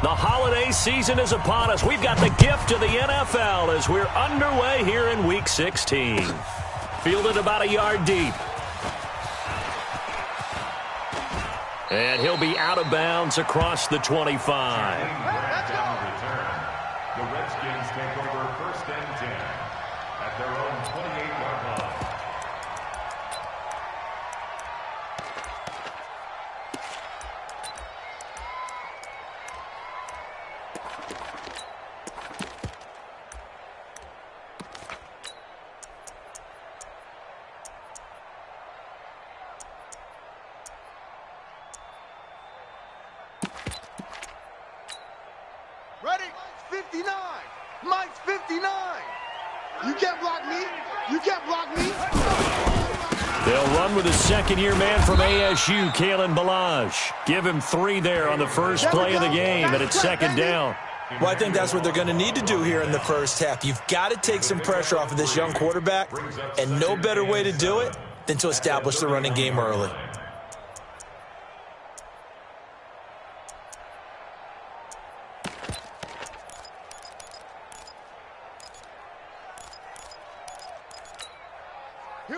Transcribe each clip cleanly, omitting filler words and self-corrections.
The holiday season is upon us. We've got the gift of the NFL as we're underway here in Week 16. Fielded about a yard deep. And he'll be out of bounds across the 25. The Redskins take over 1st and 10 at their own 28-yard line. Ready? 59. Mike's 59. You can't block me. You can't block me. They'll run with a second-year man from ASU, Kalen Ballage. Give him 3 there on the first play of the game, and it's 2nd down. Well, I think that's what they're going to need to do here in the first half. You've got to take some pressure off of this young quarterback, and no better way to do it than to establish the running game early.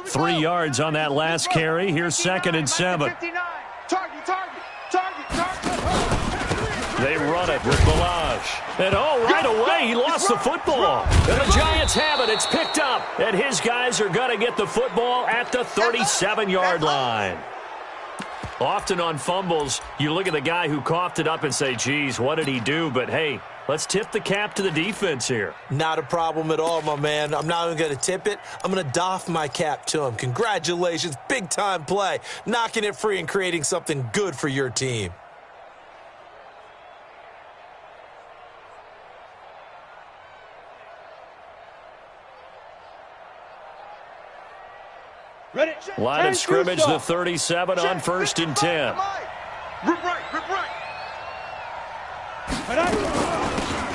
Three yards on that last carry. Here's 2nd and 7. They run it with Ballage. And right away, he lost the football. And the Giants have it. It's picked up. And his guys are going to get the football at the 37-yard line. Often on fumbles, you look at the guy who coughed it up and say, geez, what did he do? But, hey, let's tip the cap to the defense here. Not a problem at all, my man. I'm not even going to tip it. I'm going to doff my cap to him. Congratulations. Big-time play. Knocking it free and creating something good for your team. Ready? Line of scrimmage, the 37 on 1st and 10. Rip right.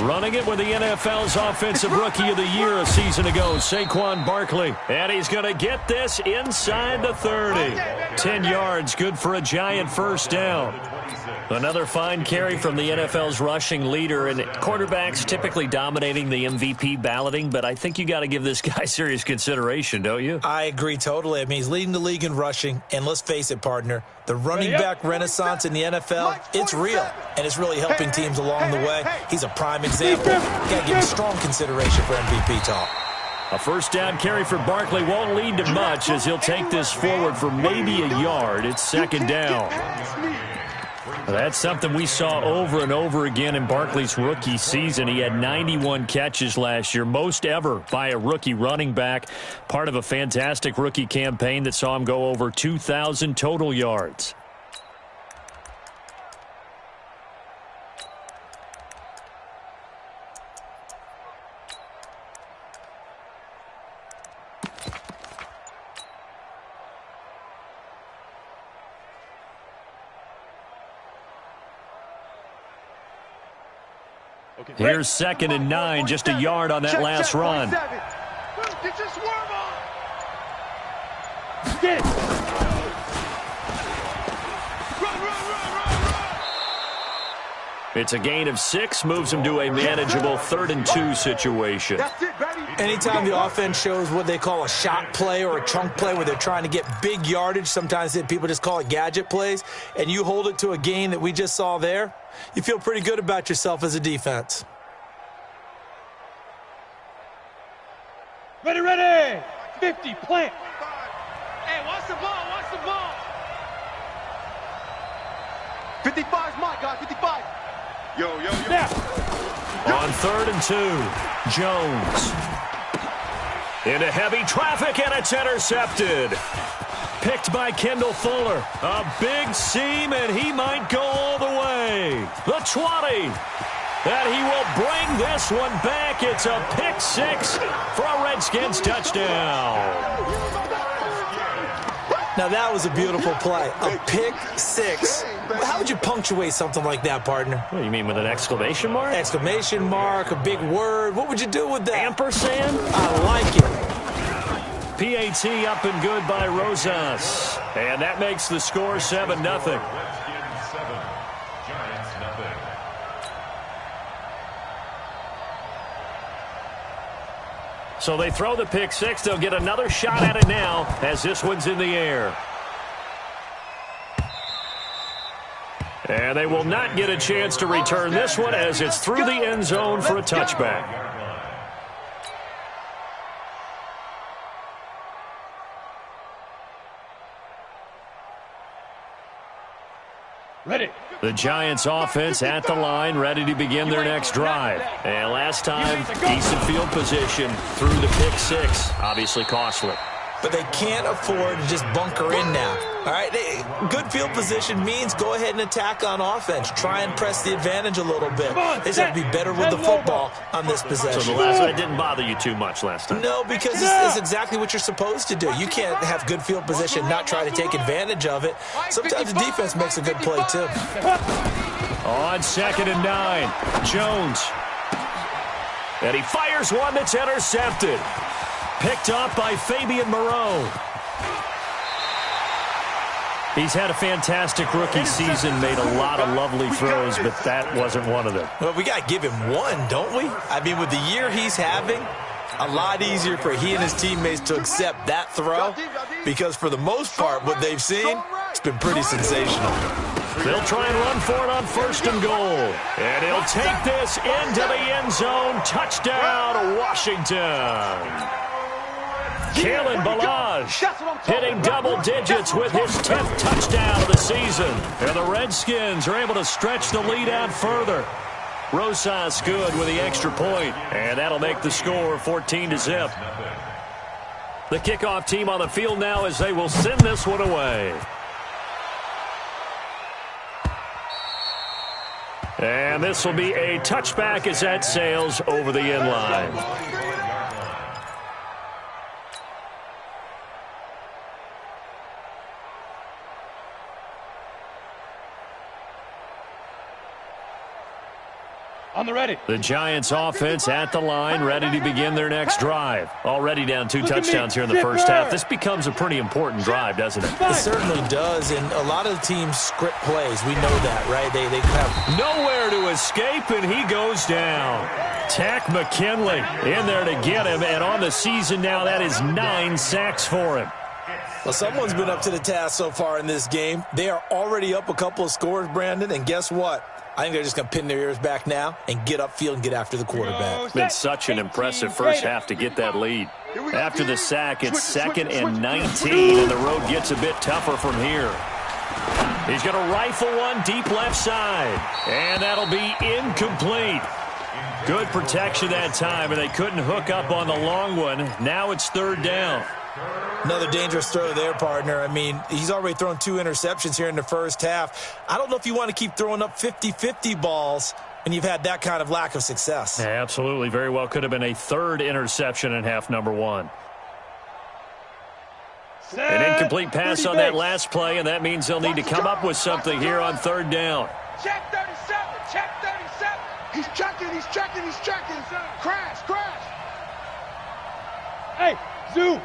Running it with the NFL's Offensive Rookie of the Year a season ago, Saquon Barkley. And he's going to get this inside the 30. 10 yards, good for a Giant first down. Another fine carry from the NFL's rushing leader, and quarterbacks typically dominating the MVP balloting, but I think you got to give this guy serious consideration, don't you? I agree totally. I mean, he's leading the league in rushing, and let's face it, partner, the running back renaissance in the NFL, it's real, and it's really helping teams along the way. He's a prime example. You got to give him strong consideration for MVP talk. A first down carry for Barkley won't lead to much as he'll take this forward for maybe a yard. It's 2nd down. That's something we saw over and over again in Barkley's rookie season. He had 91 catches last year, most ever by a rookie running back, part of a fantastic rookie campaign that saw him go over 2,000 total yards. Here's 2nd and 9, just a yard on that last run. Get your swerve on. Get it. Run. It's a gain of 6, moves him to a manageable 3rd and 2 situation. That's it, baby. Anytime the offense shows what they call a shot play or a chunk play where they're trying to get big yardage, sometimes people just call it gadget plays, and you hold it to a gain that we just saw there, you feel pretty good about yourself as a defense. Ready. 50, plant. Hey, watch the ball. 55's mine, guys, 55. Yo. Now. On 3rd and 2, Jones. Into heavy traffic, and it's intercepted. Picked by Kendall Fuller. A big seam, and he might go all the way. The 20. And he will bring this one back. It's a pick 6 for a Redskins touchdown. Now, that was a beautiful play. A pick 6. How would you punctuate something like that, partner? What do you mean, with an exclamation mark? Exclamation mark, a big word. What would you do with that? Ampersand? I like it. PAT up and good by Rosas. And that makes the score 7-0. So they throw the pick six. They'll get another shot at it now as this one's in the air. And they will not get a chance to return this one as it's through the end zone for a touchback. Ready. The Giants offense at the line, ready to begin their next drive. And last time, decent field position through the pick six. Obviously costly. But they can't afford to just bunker in now. All right, good field position means go ahead and attack on offense. Try and press the advantage a little bit. They just have to be better with the football on this possession. So the last one didn't bother you too much last time? No, because it's exactly what you're supposed to do. You can't have good field position, not try to take advantage of it. Sometimes the defense makes a good play, too. On 2nd and 9, Jones. And he fires one that's intercepted. Picked up by Fabian Moreau. He's had a fantastic rookie season, made a lot of lovely throws, but that wasn't one of them. Well, we got to give him one, don't we? I mean, with the year he's having, a lot easier for he and his teammates to accept that throw because for the most part, what they've seen, it's been pretty sensational. They'll try and run for it on 1st and goal. And he'll take this into the end zone. Touchdown, Washington. Kalen Ballage hitting double digits with his 10th touchdown of the season. And the Redskins are able to stretch the lead out further. Rosas good with the extra point, and that'll make the score 14-0. The kickoff team on the field now as they will send this one away. And this will be a touchback as that sails over the end line. On the ready. The Giants offense at the line, ready to begin their next drive. Already down 2 touchdowns here in the first half. This becomes a pretty important drive, doesn't it? It certainly does, and a lot of the teams script plays. We know that, right? They have nowhere to escape, and he goes down. Tack McKinley in there to get him, and on the season now, that is 9 sacks for him. Well, someone's been up to the task so far in this game. They are already up a couple of scores, Brandon, and guess what? I think they're just going to pin their ears back now and get upfield and get after the quarterback. It's been such an impressive first half to get that lead. After the sack, it's 2nd and 19, and the road gets a bit tougher from here. He's going to rifle one deep left side, and that'll be incomplete. Good protection that time, and they couldn't hook up on the long one. Now it's 3rd down. Another dangerous throw there, partner. I mean, he's already thrown 2 interceptions here in the first half. I don't know if you want to keep throwing up 50-50 balls when you've had that kind of lack of success. Yeah, absolutely. Very well could have been a 3rd interception in half number 1. An incomplete pass on that last play, and that means they'll need to come up with something here on 3rd down. Check 37. Check 37. He's checking. He's checking. He's checking. Crash. Crash. Hey, Zoo.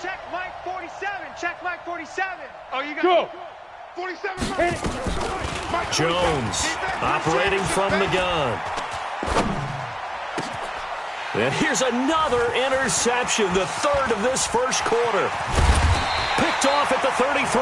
Check Mike 47. Check Mike 47. Oh, you got go. 47. Mike Jones operating from the gun. And here's another interception, the 3rd of this first quarter. Picked off at the 33.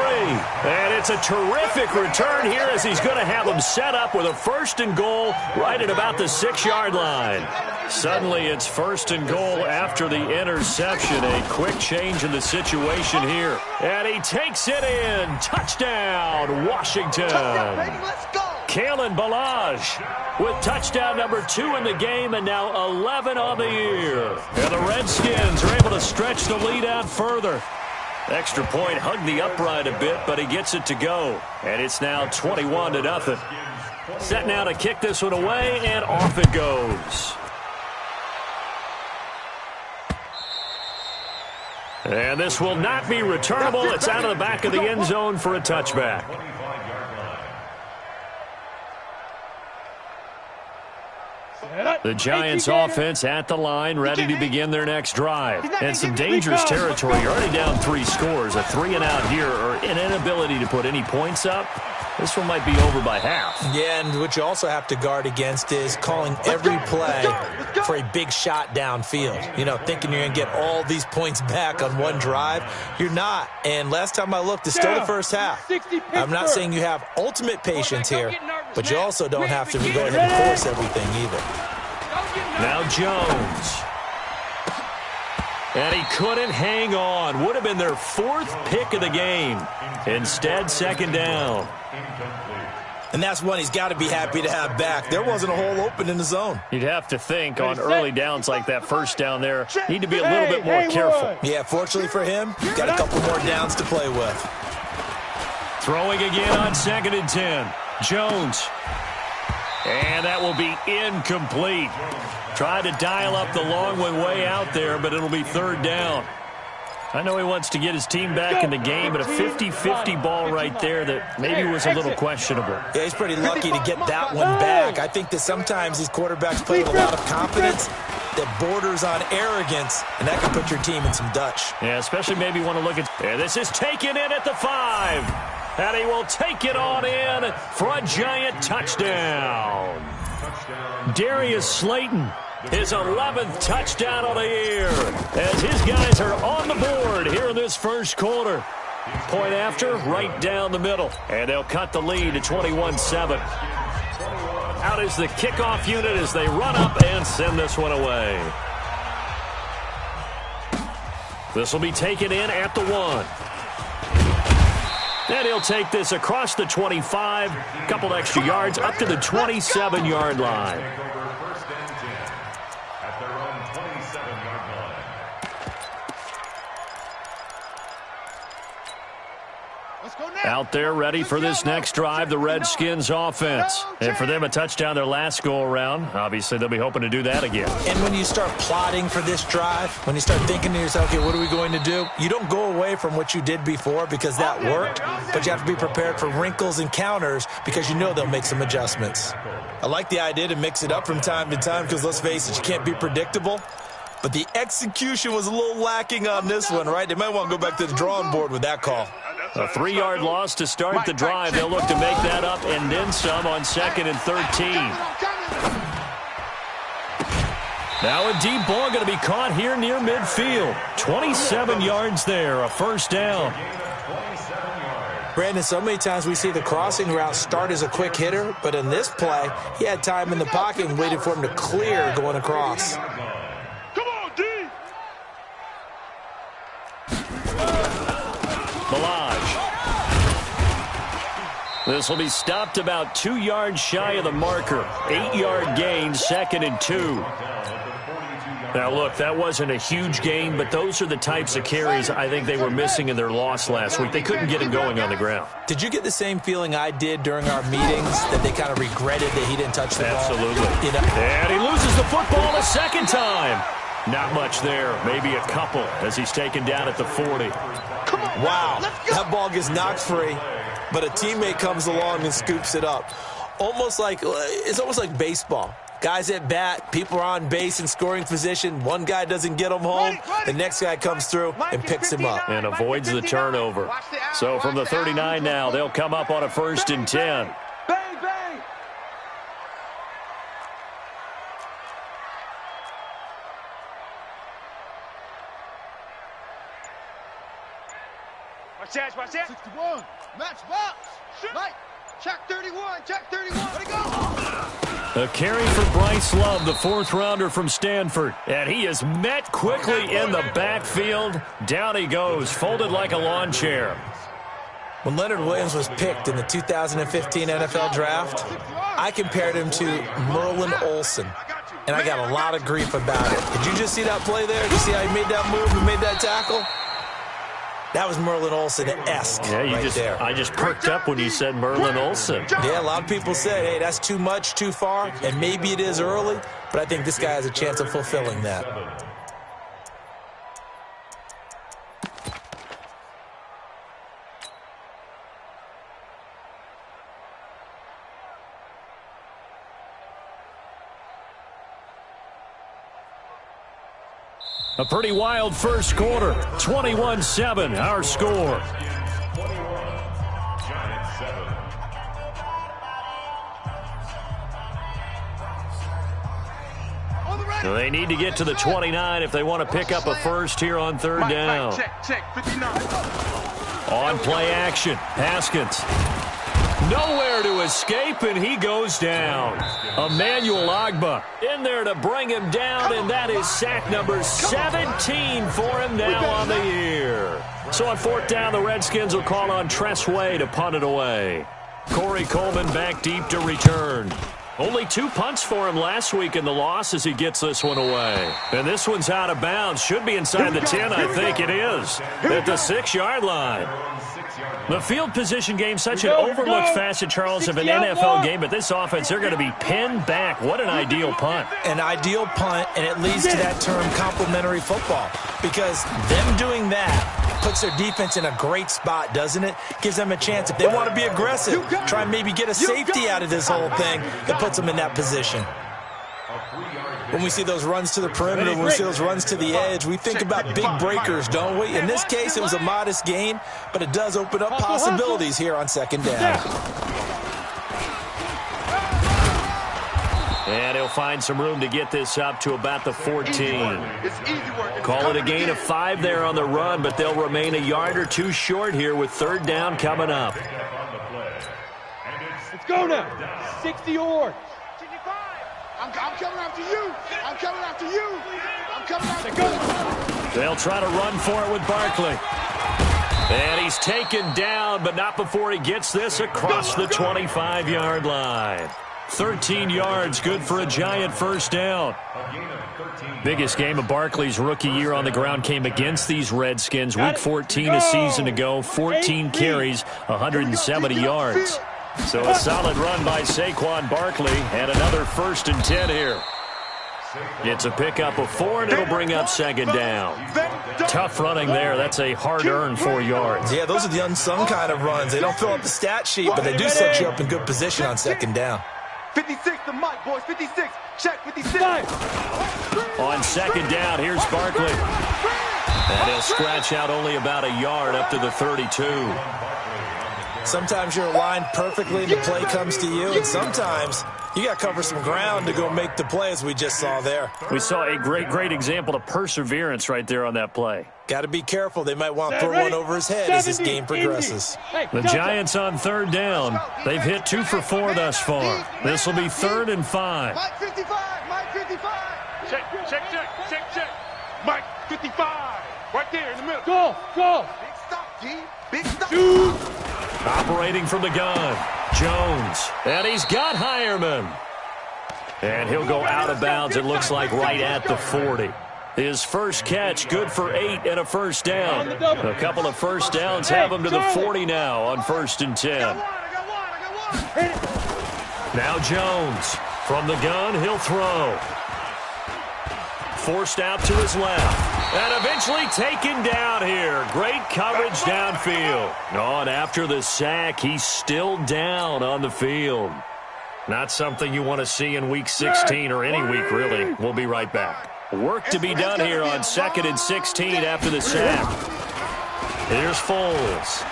And it's a terrific return here as he's going to have them set up with a 1st and goal right at about the 6-yard line. Suddenly it's 1st and goal after the interception. A quick change in the situation here. And he takes it in. Touchdown, Washington. Touchdown, baby. Let's go. Kalen Ballage with touchdown number 2 in the game and now 11 on the year. And the Redskins are able to stretch the lead out further. Extra point hugged the upright a bit, but he gets it to go. And it's now 21-0. Set now to kick this one away, and off it goes. And this will not be returnable. It's out of the back of the end zone for a touchback. The Giants offense at the line, ready to begin their next drive. And some dangerous territory. You're already down 3 scores. A 3-and-out here, or an inability to put any points up. This one might be over by half. Yeah, and what you also have to guard against is calling every play for a big shot downfield. You know, thinking you're going to get all these points back on one drive. You're not. And last time I looked, it's still the first half. I'm not saying you have ultimate patience here, but you also don't have to go ahead and force everything either. Now Jones. And he couldn't hang on. Would have been their 4th pick of the game. Instead, 2nd down. And that's one he's got to be happy to have back. There wasn't a hole open in the zone. You'd have to think on early downs like that first down there, need to be a little bit more careful. Yeah, fortunately for him, got a couple more downs to play with. Throwing again on 2nd and 10. Jones. And that will be incomplete. Tried to dial up the long one way out there, but it'll be 3rd down. I know he wants to get his team back in the game, but a 50-50 ball right there that maybe was a little questionable. Yeah, he's pretty lucky to get that one back. I think that sometimes these quarterbacks play with a lot of confidence that borders on arrogance, and that can put your team in some Dutch. Yeah, especially maybe want to look at... Yeah, this is taken in at the 5. And he will take it on in for a giant touchdown. Darius Slayton, his 11th touchdown of the year, as his guys are on the board here in this first quarter. Point after, right down the middle. And they'll cut the lead to 21-7. Out is the kickoff unit as they run up and send this one away. This will be taken in at the 1. And he'll take this across the 25, couple extra yards up to the 27-yard line. Out there ready for this next drive, the Redskins offense. And for them, a touchdown their last go-around. Obviously, they'll be hoping to do that again. And when you start plotting for this drive, when you start thinking to yourself, okay, what are we going to do? You don't go away from what you did before because that worked, but you have to be prepared for wrinkles and counters because you know they'll make some adjustments. I like the idea to mix it up from time to time because, let's face it, you can't be predictable. But the execution was a little lacking on this one, right? They might want to go back to the drawing board with that call. A 3-yard loss to start the drive. They'll look to make that up and then some on 2nd and 13. Now a deep ball going to be caught here near midfield. 27 yards there, a 1st down. Brandon, so many times we see the crossing route start as a quick hitter, but in this play, he had time in the pocket and waited for him to clear going across. This will be stopped about 2 yards shy of the marker. 8-yard gain, 2nd and 2. Now, look, that wasn't a huge gain, but those are the types of carries I think they were missing in their loss last week. They couldn't get him going on the ground. Did you get the same feeling I did during our meetings, that they kind of regretted that he didn't touch the ball? Absolutely. You know? And he loses the football a 2nd time. Not much there, maybe a couple as he's taken down at the 40. Wow, that ball gets knocked free, but a teammate comes along and scoops it up. It's almost like baseball. Guys at bat, people are on base in scoring position. One guy doesn't get him home. The next guy comes through and picks him up. And avoids the turnover. So from the 39 now, they'll come up on a 1st and 10. Bang, bang. Watch that. 61. Match box. Mike, check 31. Check 31. Let it go. A carry for Bryce Love, the 4th rounder from Stanford. And he is met quickly in the backfield. Down he goes, folded like a lawn chair. When Leonard Williams was picked in the 2015 NFL Draft, I compared him to Merlin Olsen. And I got a lot of grief about it. Did you just see that play there? Did you see how he made that move and made that tackle? That was Merlin Olsen-esque there. I just perked up when you said Merlin Olsen. Yeah, a lot of people said, hey, that's too much, too far, and maybe it is early, but I think this guy has a chance of fulfilling that. A pretty wild first quarter. 21-7, our score. They need to get to the 29 if they want to pick up a first here on third down. Check, 59. On play action, Haskins. Nowhere to escape, and he goes down. Emmanuel Ogbah in there to bring him down, and that is sack number 17 for him now on the year. So on fourth down, the Redskins will call on Tress Way to punt it away. Corey Coleman back deep to return. Only 2 punts for him last week in the loss as he gets this one away. And this one's out of bounds. Should be inside the 10, I think it is. At the 6-yard line. The field position game, such an overlooked facet, Charles, of an NFL game. But this offense, they're going to be pinned back. What an ideal punt. An ideal punt, and it leads to that term complementary football. Because them doing that puts their defense in a great spot, doesn't it? Gives them a chance. If they want to be aggressive, try and maybe get a safety out of this whole thing, it puts them in that position. When we see those runs to the perimeter, when we see those runs to the edge, we think about big breakers, don't we? In this case, it was a modest gain, but it does open up possibilities here on second down. And he'll find some room to get this up to about the 14. Call it a gain of 5 there on the run, but they'll remain a yard or 2 short here with third down coming up. Let's go now. 60 yards. I'm coming after you. I'm coming after you. I'm coming after you. They'll try to run for it with Barkley. And he's taken down, but not before he gets this across the 25-yard line. 13 yards, good for a giant first down. Biggest game of Barkley's rookie year on the ground came against these Redskins. Week 14 a season ago, 14 carries, 170 yards. So a solid run by Saquon Barkley, and another 1st and 10 here. It's a pickup of 4, and it'll bring up second down. Tough running there. That's a hard-earned 4 yards. Yeah, those are the unsung kind of runs. They don't fill up the stat sheet, but they do set you up in good position on second down. 56 to Mike, boys. 56. Check, 56. On second down, here's Barkley. And he'll scratch out only about a yard up to the 32. Sometimes you're aligned perfectly and the play comes to you, and sometimes you got to cover some ground to go make the play, as we just saw there. We saw a great example of perseverance right there on that play. Got to be careful. They might want to throw one over his head as this game progresses. The Giants on third down. They've hit 2 for 4 thus far. This will be 3rd and 5. Mike 55. Mike 55. Check. Mike 55. Right there in the middle. Go. Big stop, G. Big stop. Shoot. Operating from the gun, Jones. And he's got Hireman. And he'll go out of bounds, it looks like, right at the 40. His first catch, good for 8 and a first down. A couple of first downs have him to the 40 now on 1st and 10. Now Jones. From the gun, he'll throw. Forced out to his left. And eventually taken down here. Great coverage downfield. Oh, and after the sack, he's still down on the field. Not something you want to see in Week 16 or any week, really. We'll be right back. Work to be done here on 2nd and 16 after the sack. Here's Foles.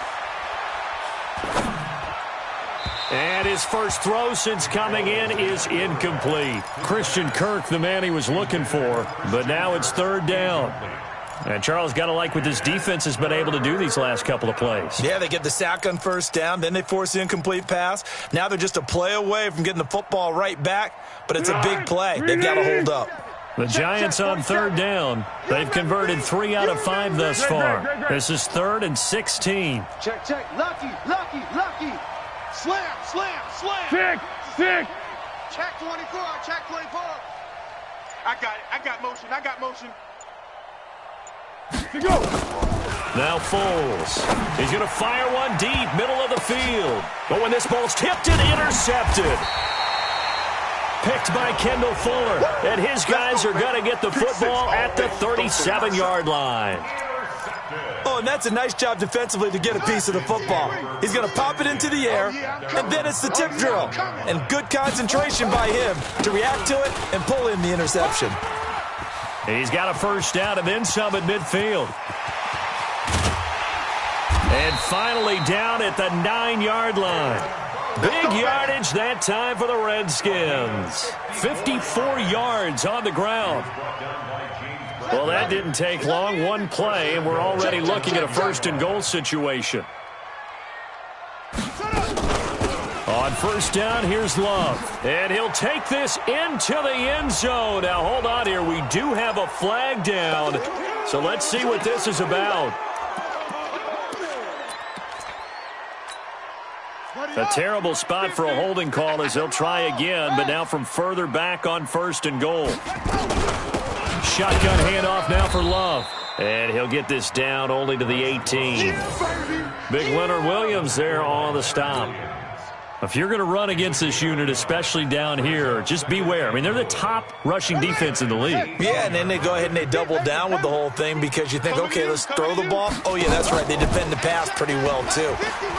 And his first throw since coming in is incomplete. Christian Kirk, the man he was looking for, but now it's 3rd down. And Charles, got to like what this defense has been able to do these last couple of plays. Yeah, they get the sack on first down, then they force the incomplete pass. Now they're just a play away from getting the football right back, but it's a big play. They've got to hold up. The Giants on 3rd down. They've converted 3 out of 5 thus far. This is 3rd and 16. Check. Lucky. Slam. Sick. Check 24. I got motion. To go. Now Foles. He's going to fire one deep, middle of the field. But when this ball's tipped and intercepted. Picked by Kendall Fuller. And his guys are going to get the football at the 37-yard line. Oh, and that's a nice job defensively to get a piece of the football. He's going to pop it into the air, and then it's the tip drill. And good concentration by him to react to it and pull in the interception. He's got a first down and then some at midfield. And finally down at the 9-yard line. Big yardage that time for the Redskins. 54 yards on the ground. Well, that didn't take long. One play, and we're already looking at a first-and-goal situation. On first down, here's Love. And he'll take this into the end zone. Now, hold on here. We do have a flag down. So let's see what this is about. A terrible spot for a holding call as they'll try again, but now from further back on first and goal. Shotgun handoff now for Love. And he'll get this down only to the 18. Big Leonard Williams there on the stop. If you're going to run against this unit, especially down here, just beware. I mean, they're the top rushing defense in the league. Yeah, and then they go ahead and they double down with the whole thing because you think, okay, let's throw the ball. Oh, yeah, that's right. They defend the pass pretty well, too.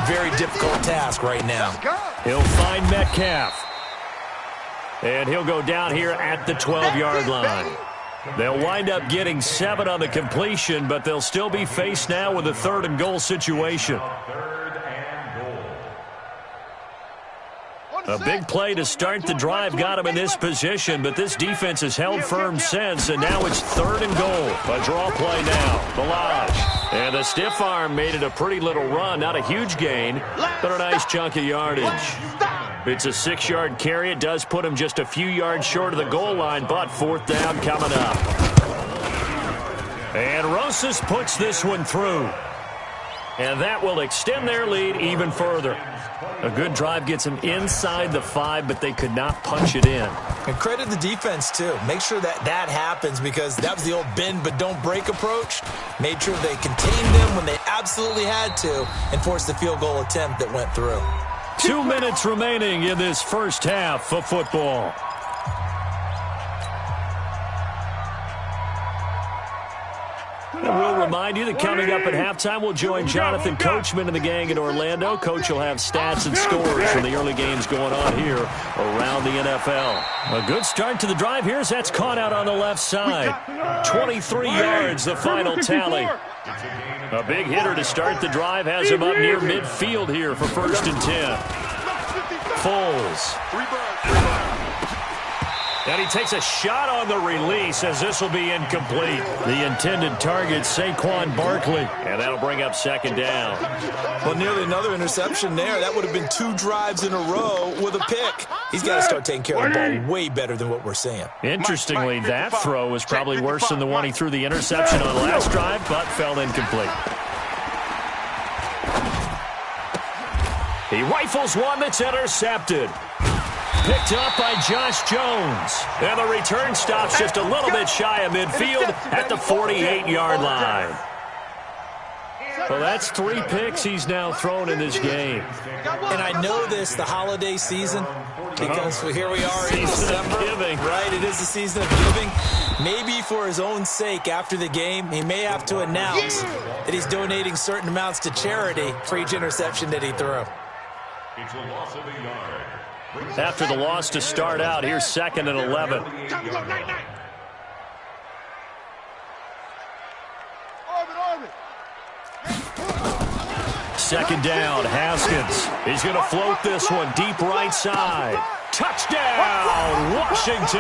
Very difficult task right now. He'll find Metcalf. And he'll go down here at the 12-yard line. They'll wind up getting 7 on the completion, but they'll still be faced now with a third-and-goal situation. A big play to start the drive got him in this position, but this defense has held firm since, and now it's third and goal. A draw play now. Balaj. And the stiff arm made it a pretty little run. Not a huge gain, but a nice chunk of yardage. It's a 6-yard carry. It does put him just a few yards short of the goal line, but fourth down coming up. And Rosas puts this one through. And that will extend their lead even further. A good drive gets them inside the 5, but they could not punch it in. And credit the defense, too. Make sure that happens because that was the old bend but don't break approach. Made sure they contained them when they absolutely had to and forced the field goal attempt that went through. 2 minutes remaining in this first half of football. And we'll remind you that coming up at halftime, we'll join Jonathan Coachman and the gang in Orlando. Coach will have stats and scores from the early games going on here around the NFL. A good start to the drive here as that's caught out on the left side. 23 yards, the final tally. A big hitter to start the drive has him up near midfield here for first and 10. Foles. And he takes a shot on the release as this will be incomplete. The intended target, Saquon Barkley. And that'll bring up second down. Well, nearly another interception there. That would have been 2 drives in a row with a pick. He's got to start taking care of the ball way better than what we're seeing. Interestingly, that throw was probably worse than the one he threw the interception on last drive, but fell incomplete. He rifles one that's intercepted. Picked up by Josh Jones. And the return stops just a little bit shy of midfield at the 48-yard line. Well, that's 3 picks he's now thrown in this game. And I know this, the holiday season, because here we are in December. Right, it is the season of giving. Maybe for his own sake after the game, he may have to announce that he's donating certain amounts to charity for each interception that he threw. It's a loss of a yard. After the loss to start out, here's second and 11. Second down, Haskins. He's going to float this one deep right side. Touchdown, Washington.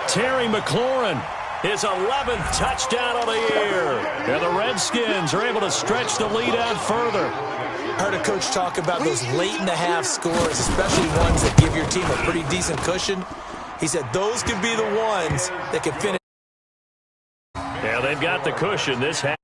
Terry McLaurin, his 11th touchdown of the year. And the Redskins are able to stretch the lead out further. I heard a coach talk about those late-in-the-half scores, especially ones that give your team a pretty decent cushion. He said those could be the ones that can finish. Yeah, they've got the cushion this half.